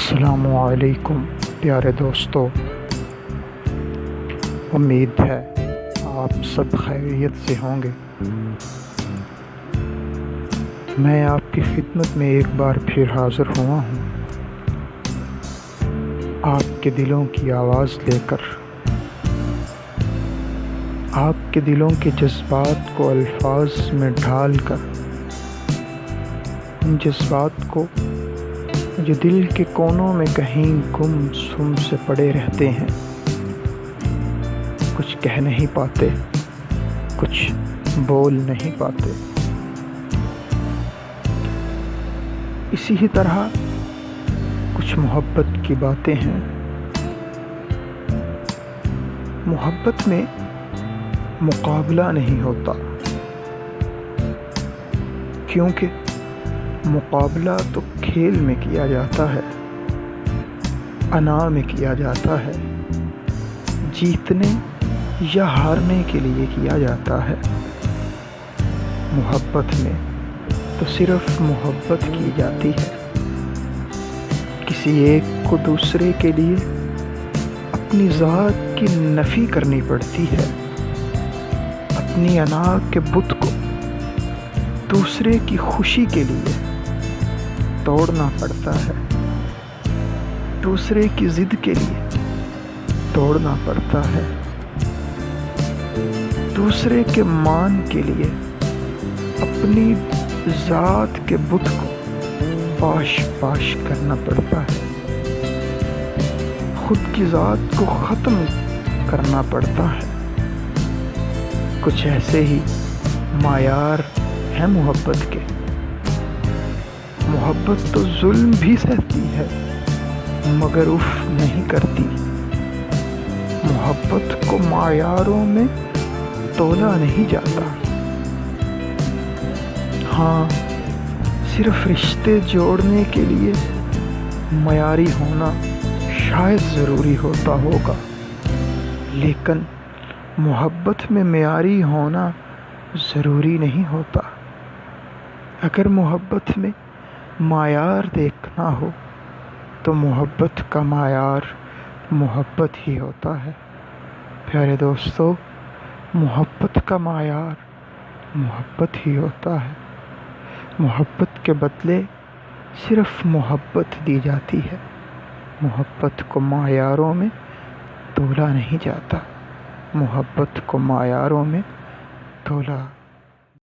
السلام علیکم پیارے دوستو، امید ہے آپ سب خیریت سے ہوں گے۔ میں آپ کی خدمت میں ایک بار پھر حاضر ہوا ہوں، آپ کے دلوں کی آواز لے کر، آپ کے دلوں کے جذبات کو الفاظ میں ڈھال کر، ان جذبات کو جو دل کے کونوں میں کہیں گم سم سے پڑے رہتے ہیں، کچھ کہہ نہیں پاتے، کچھ بول نہیں پاتے۔ اسی ہی طرح کچھ محبت کی باتیں ہیں۔ محبت میں مقابلہ نہیں ہوتا، کیونکہ مقابلہ تو کھیل میں کیا جاتا ہے، انا میں کیا جاتا ہے، جیتنے یا ہارنے کے لیے کیا جاتا ہے۔ محبت میں تو صرف محبت کی جاتی ہے۔ کسی ایک کو دوسرے کے لیے اپنی ذات کی نفی کرنی پڑتی ہے، اپنی انا کے بت کو دوسرے کی خوشی کے لیے توڑنا پڑتا ہے، دوسرے کی ضد کے لیے توڑنا پڑتا ہے، دوسرے کے مان کے لیے اپنی ذات کے بت کو پاش پاش کرنا پڑتا ہے، خود کی ذات کو ختم کرنا پڑتا ہے۔ کچھ ایسے ہی معیار ہیں محبت کے۔ محبت تو ظلم بھی سہتی ہے مگر اف نہیں کرتی۔ محبت کو معیاروں میں تولا نہیں جاتا۔ ہاں، صرف رشتے جوڑنے کے لیے معیاری ہونا شاید ضروری ہوتا ہوگا، لیکن محبت میں معیاری ہونا ضروری نہیں ہوتا۔ اگر محبت میں معیار دیکھنا ہو تو محبت کا معیار محبت ہی ہوتا ہے۔ پیارے دوستو، محبت کا معیار محبت ہی ہوتا ہے۔ محبت کے بدلے صرف محبت دی جاتی ہے۔ محبت کو معیاروں میں تولا نہیں جاتا، محبت کو معیاروں میں تولا